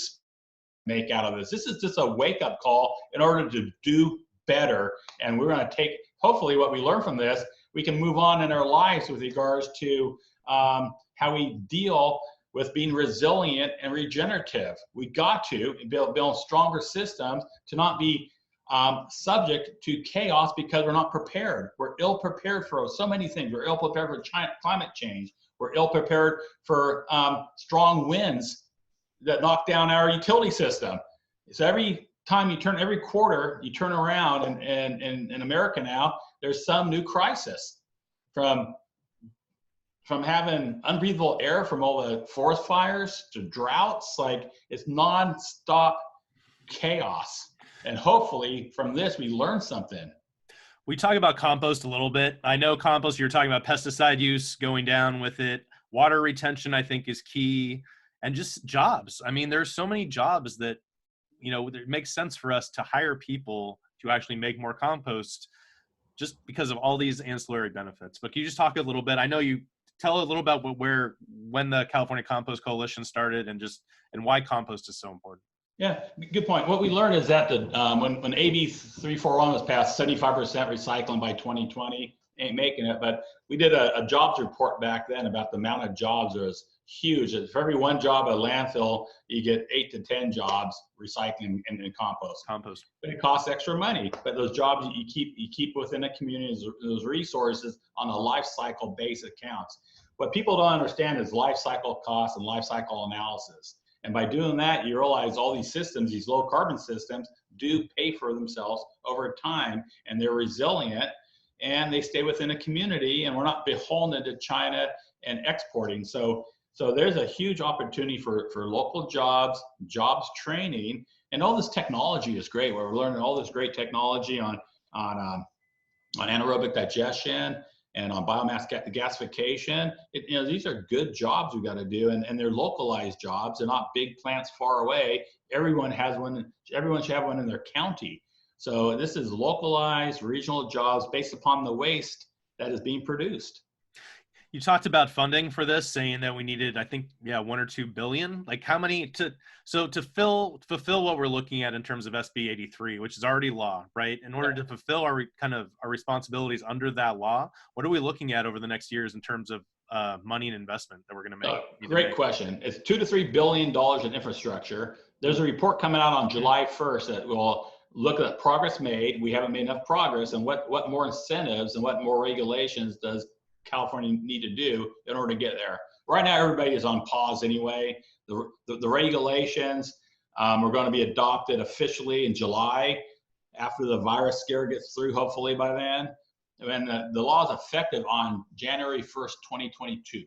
S2: make out of this. This is just a wake-up call in order to do better. And we're going to take, hopefully, what we learn from this, we can move on in our lives with regards to how we deal with being resilient and regenerative. We got to build stronger systems to not be subject to chaos because we're not prepared. We're ill prepared for so many things. We're ill prepared for climate change. We're ill prepared for strong winds that knock down our utility system. So every quarter you turn around, and in America now, there's some new crisis, from having unbreathable air from all the forest fires to droughts. Like, it's nonstop chaos. And hopefully from this, we learn something.
S1: We talk about compost a little bit. I know compost, you're talking about pesticide use going down with it. Water retention, I think, is key. And just jobs. I mean, there's so many jobs that, it makes sense for us to hire people to actually make more compost just because of all these ancillary benefits. But can you just talk a little bit? I know you tell a little about when the California Compost Coalition started and why compost is so important.
S2: Yeah, good point. What we learned is that when AB 341 was passed, 75% recycling by 2020, ain't making it. But we did a jobs report back then about the amount of jobs. It was huge. For every one job at landfill, you get 8 to 10 jobs recycling and compost. But it costs extra money. But those jobs you keep within the community, those resources on a life cycle basis counts. What people don't understand is life cycle costs and life cycle analysis. And by doing that, you realize all these systems, these low carbon systems, do pay for themselves over time, and they're resilient, and they stay within a community, and we're not beholden to China and exporting. So there's a huge opportunity for local jobs training, and all this technology is great. We're learning all this great technology on anaerobic digestion and on biomass gasification. These are good jobs we got to do, and they're localized jobs. They're not big plants far away. Everyone has one. Everyone should have one in their county. So this is localized regional jobs based upon the waste that is being produced.
S1: You talked about funding for this, saying that we needed, I think, 1 or 2 billion. Like, how many to fulfill what we're looking at in terms of SB 83, which is already law, right? In order to fulfill our responsibilities under that law, what are we looking at over the next years in terms of money and investment that we're going to make?
S2: Great question. It's $2 to $3 billion in infrastructure. There's a report coming out on July 1st that will look at progress made. We haven't made enough progress, and what more incentives and what more regulations does California need to do in order to get there. Right now, everybody is on pause anyway. The regulations are going to be adopted officially in July, after the virus scare gets through, hopefully by then. And the law is effective on January 1st, 2022.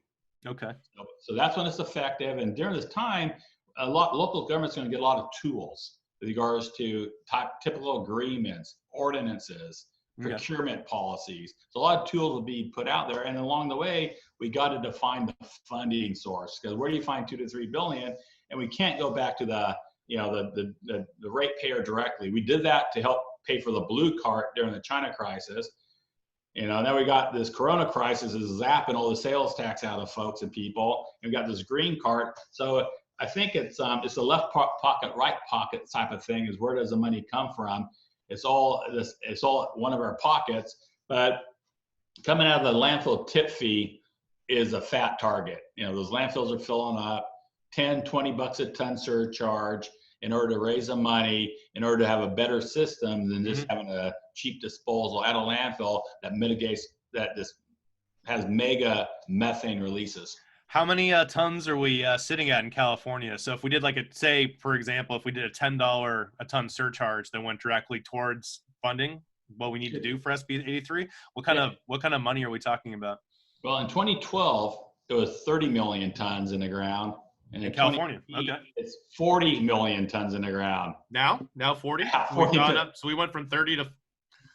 S1: Okay.
S2: So that's when it's effective. And during this time, local government's going to get a lot of tools with regards to typical agreements, ordinances, procurement policies. So a lot of tools will be put out there, and along the way, we got to define the funding source, because where do you find $2 to $3 billion? And we can't go back to the ratepayer directly. We did that to help pay for the blue cart during the China crisis. Now we got this Corona crisis is zapping all the sales tax out of folks and people, and we got this green cart. So I think it's a left pocket, right pocket type of thing. Is where does the money come from? It's all one of our pockets, but coming out of the landfill tip fee is a fat target. Those landfills are filling up, $10-20 a ton surcharge in order to raise the money, in order to have a better system than just having a cheap disposal at a landfill that has mega methane releases.
S1: How many tons are we sitting at in California? So if we did say, for example, if we did a $10 a ton surcharge that went directly towards funding what we need to do for SB 83, what kind of money are we talking about?
S2: Well, in 2012, it was 30 million tons in the ground. And in
S1: California, okay.
S2: It's 40 million tons in the ground.
S1: Now 40?
S2: Yeah, 40
S1: so we went from 30 to...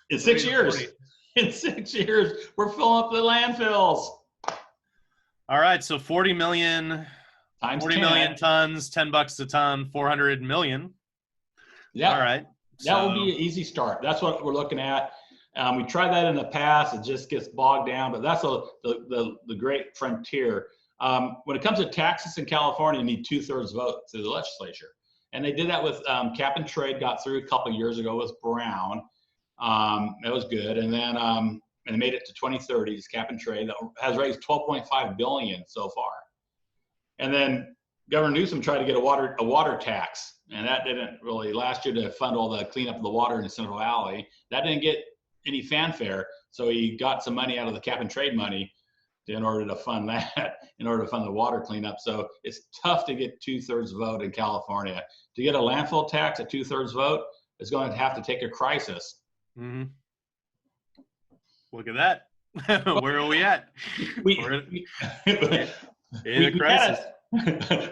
S2: In 6 years. In 6 years, we're filling up the landfills.
S1: All right, so 40 million
S2: times
S1: 40
S2: 10.
S1: million tons, $10 a ton, 400 million.
S2: Yeah.
S1: All right.
S2: That would be an easy start. That's what we're looking at. We tried that in the past. It just gets bogged down, but that's the great frontier. When it comes to taxes in California, you need 2/3 vote through the legislature. And they did that with cap and trade, got through a couple of years ago with Brown. That was good. And then and made it to 2030's cap and trade that has raised $12.5 billion so far. And then Governor Newsom tried to get a water tax, and that didn't really last year to fund all the cleanup of the water in the Central Valley. That didn't get any fanfare, so he got some money out of the cap and trade money in order to fund that, in order to fund the water cleanup. So it's tough to get 2/3 vote in California. To get a landfill tax at 2/3 vote is going to have to take a crisis.
S1: Mm-hmm. Look at that. Where are we at? We're in a crisis.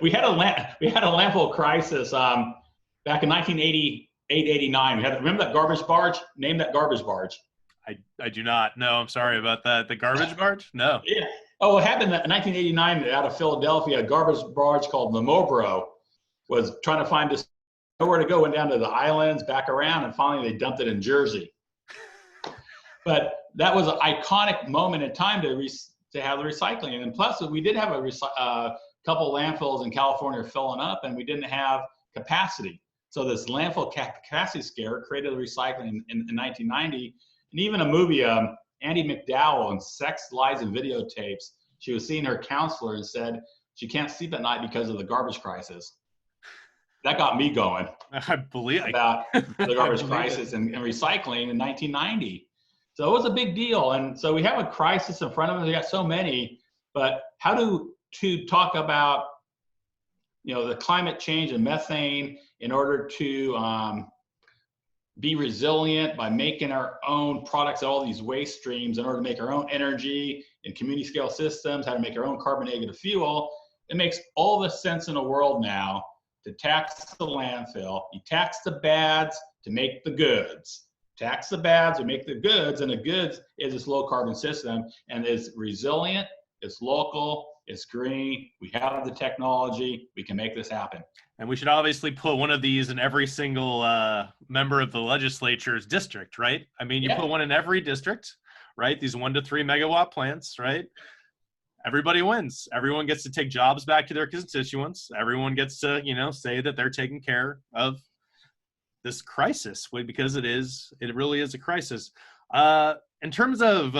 S2: We had a landfill crisis back in 1988-89. Remember that garbage barge? Name that garbage barge.
S1: I do not. No, I'm sorry about that. The garbage barge? No.
S2: Yeah. Oh, it happened in 1989 out of Philadelphia. A garbage barge called the Mobro was trying to find nowhere to go. Went down to the islands, back around, and finally they dumped it in Jersey. But that was an iconic moment in time to have the recycling. And plus, we did have a couple landfills in California filling up, and we didn't have capacity. So this landfill capacity scare created the recycling in 1990. And even a movie, Andy McDowell in Sex, Lies, and Videotapes, she was seeing her counselor and said she can't sleep at night because of the garbage crisis. That got me going.
S1: I believe
S2: about the garbage crisis and recycling in 1990. So it was a big deal. And so we have a crisis in front of us. We got so many, but how to talk about, the climate change and methane in order to be resilient by making our own products, all these waste streams in order to make our own energy in community scale systems, how to make our own carbon negative fuel. It makes all the sense in the world now to tax the landfill. You tax the bads to make the goods. Tax the bads to make the goods, and the goods is this low carbon system, and it's resilient, it's local, it's green, we have the technology, we can make this happen.
S1: And we should obviously put one of these in every single member of the legislature's district, right? I mean, you put one in every district, right? These 1 to 3 megawatt plants, right? Everybody wins. Everyone gets to take jobs back to their constituents. Everyone gets to, say that they're taking care of this crisis, because it really is a crisis. In terms of,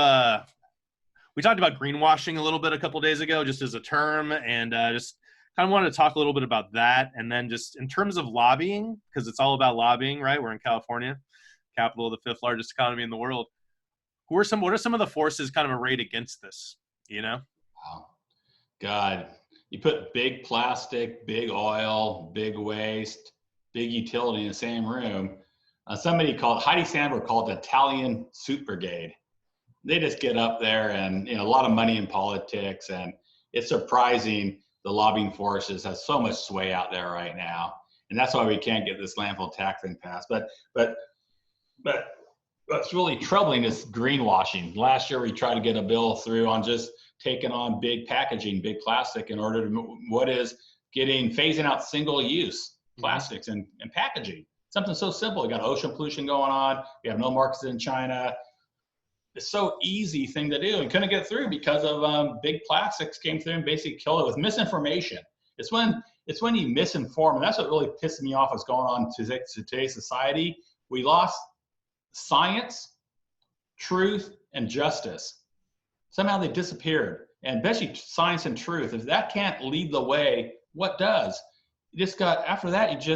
S1: we talked about greenwashing a little bit a couple days ago, just as a term, and just kind of wanted to talk a little bit about that. And then just in terms of lobbying, because it's all about lobbying, right? We're in California, capital of the 5th largest economy in the world. What are some of the forces kind of arrayed against this,
S2: Oh, God, you put big plastic, big oil, big waste, big utility in the same room. Heidi Sandberg called it the Italian Suit Brigade. They just get up there and, a lot of money in politics, and it's surprising the lobbying forces have so much sway out there right now. And that's why we can't get this landfill tax thing passed. But what's really troubling is greenwashing. Last year, we tried to get a bill through on just taking on big packaging, big plastic, in order to phasing out single-use plastics and packaging. Something so simple. We got ocean pollution going on. We have no markets in China. It's so easy thing to do, and couldn't get through because of big plastics came through and basically killed it with misinformation. It's when you misinform, and that's what really pissed me off. What's going on to today's society? We lost science, truth, and justice. Somehow they disappeared. And especially science and truth. If that can't lead the way, what does? After that,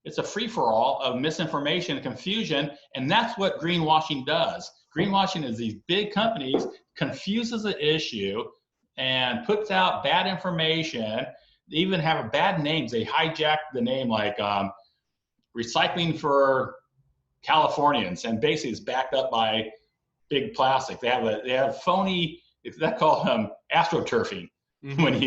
S2: it's a free-for-all of misinformation and confusion, and that's what greenwashing does. Greenwashing is these big companies confuses the issue and puts out bad information. They even have bad names. They hijack the name like Recycling for Californians, and basically it's backed up by big plastic. They have phony, that's called astroturfing. Mm-hmm. When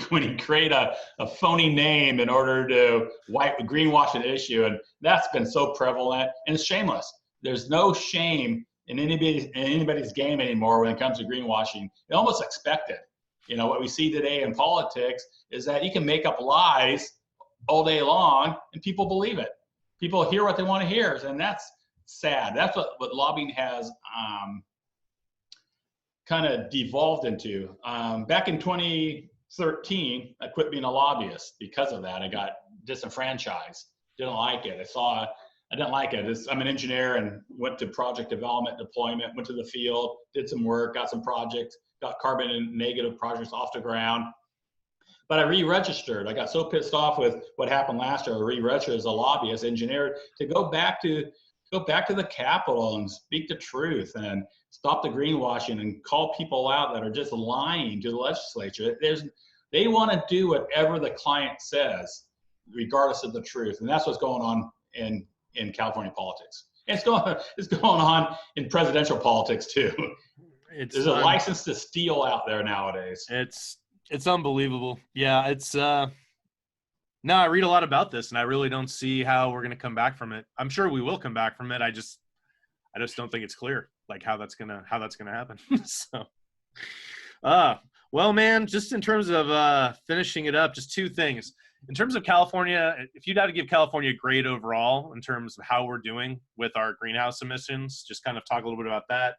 S2: you create a phony name in order to greenwash an issue, and that's been so prevalent, and it's shameless. There's no shame in anybody's game anymore when it comes to greenwashing. It's almost expected. What we see today in politics is that you can make up lies all day long and people believe it. People hear what they want to hear, and that's sad. That's what lobbying has kind of devolved into. Back in 2013, I quit being a lobbyist because of that. I got disenfranchised. Didn't like it. I didn't like it. I'm an engineer and went to project development, deployment, went to the field, did some work, got some projects, got carbon negative projects off the ground. But I re-registered. I got so pissed off with what happened last year. I re-registered as a lobbyist, engineer, to go back to the Capitol and speak the truth and stop the greenwashing and call people out that are just lying to the legislature. They want to do whatever the client says, regardless of the truth, and that's what's going on in California politics. It's going on in presidential politics too. There's a license to steal out there nowadays.
S1: It's unbelievable. Yeah, it's no, I read a lot about this and I really don't see how we're going to come back from it. I'm sure we will come back from it. I just don't think it's clear like how that's going to happen. So well, man, just in terms of finishing it up, just two things. In terms of California, if you'd have to give California a grade overall in terms of how we're doing with our greenhouse emissions, just kind of talk a little bit about that.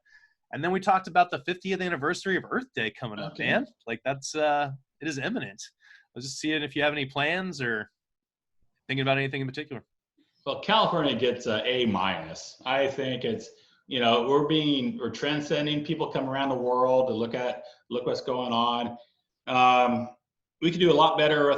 S1: And then we talked about the 50th anniversary of Earth Day coming up, man. Like that's, it is imminent. I was just seeing if you have any plans or thinking about anything in particular.
S2: Well, California gets a A-. I think it's, we're transcending. People come around the world to look what's going on. We could do a lot better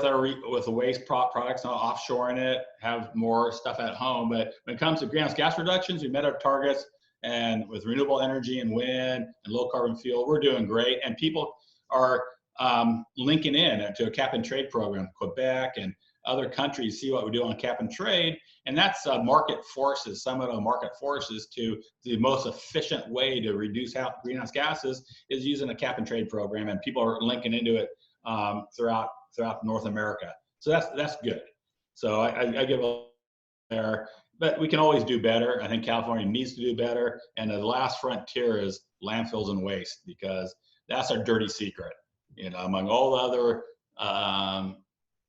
S2: with the waste products, not offshoring it, have more stuff at home. But when it comes to greenhouse gas reductions, we met our targets. And with renewable energy and wind and low carbon fuel, we're doing great. And people are linking in to a cap and trade program. Quebec and other countries see what we do on cap and trade. And that's market forces, some of the market forces to the most efficient way to reduce greenhouse gases is using a cap and trade program. And people are linking into it throughout North America. So that's good. So I give a there. But we can always do better. I think California needs to do better. And the last frontier is landfills and waste, because that's our dirty secret. Among all the other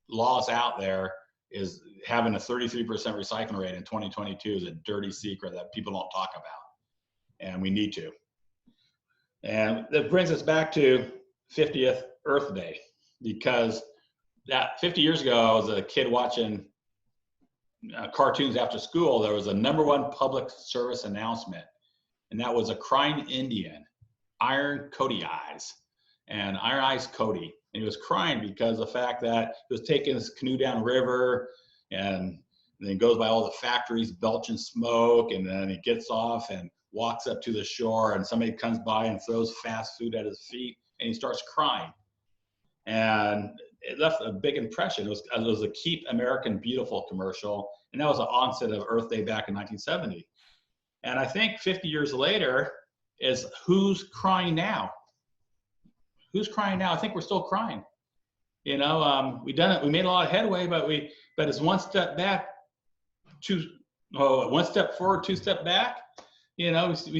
S2: laws out there, is having a 33% recycling rate in 2022 is a dirty secret that people don't talk about. And we need to. And that brings us back to 50th Earth Day, because that 50 years ago, I was a kid watching cartoons after school. There was a #1 public service announcement, and that was a crying Indian, Iron Cody Eyes, and Iron Eyes Cody. And he was crying because of the fact that he was taking his canoe down river, and then goes by all the factories belching smoke, and then he gets off and walks up to the shore, and somebody comes by and throws fast food at his feet, and he starts crying. And it left a big impression. It was a Keep American Beautiful commercial, and that was the onset of Earth Day back in 1970. And I think 50 years later is who's crying now? Who's crying now? I think we're still crying. We made a lot of headway, but it's one step back, one step forward, two step back. We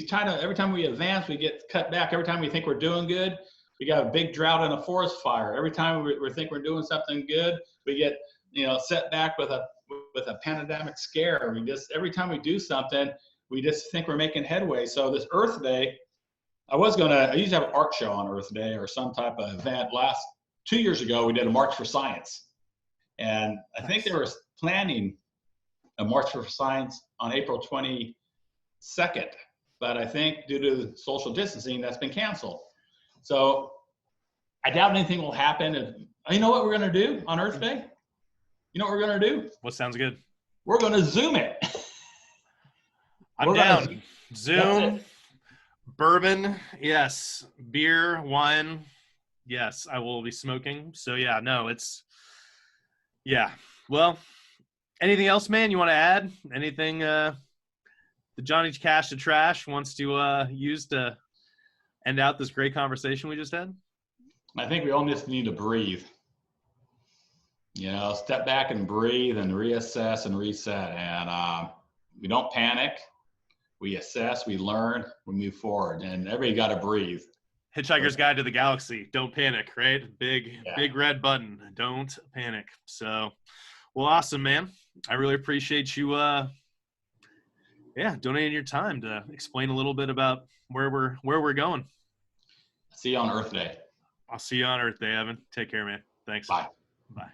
S2: try to, every time we advance, we get cut back. Every time we think we're doing good, we got a big drought and a forest fire. Every time we think we're doing something good, we get set back with a pandemic scare. Every time we do something, we just think we're making headway. So this Earth Day, I used to have an art show on Earth Day or some type of event. 2 years ago, we did a March for Science, and I think they were planning a March for Science on April 22nd, but I think due to social distancing, that's been canceled. So I doubt anything will happen. You know what we're going to do on Earth Day? You know what we're going to do?
S1: What sounds good?
S2: We're going to Zoom it.
S1: I'm down. Zoom, bourbon, yes. Beer, wine, yes. I will be smoking. So yeah, no, well, anything else, man, you want to add? Anything the Johnny Cash to Trash wants to use to end out this great conversation we just had?
S2: I think we all just need to breathe. Step back and breathe and reassess and reset. And we don't panic. We assess, we learn, we move forward. And everybody got to breathe.
S1: Hitchhiker's Guide to the Galaxy. Don't panic, right? Big red button. Don't panic. So, well, awesome, man. I really appreciate you donating your time to explain a little bit about where we're going.
S2: See you on Earth Day.
S1: I'll see you on Earth Day, Evan. Take care, man. Thanks.
S2: Bye.
S1: Bye.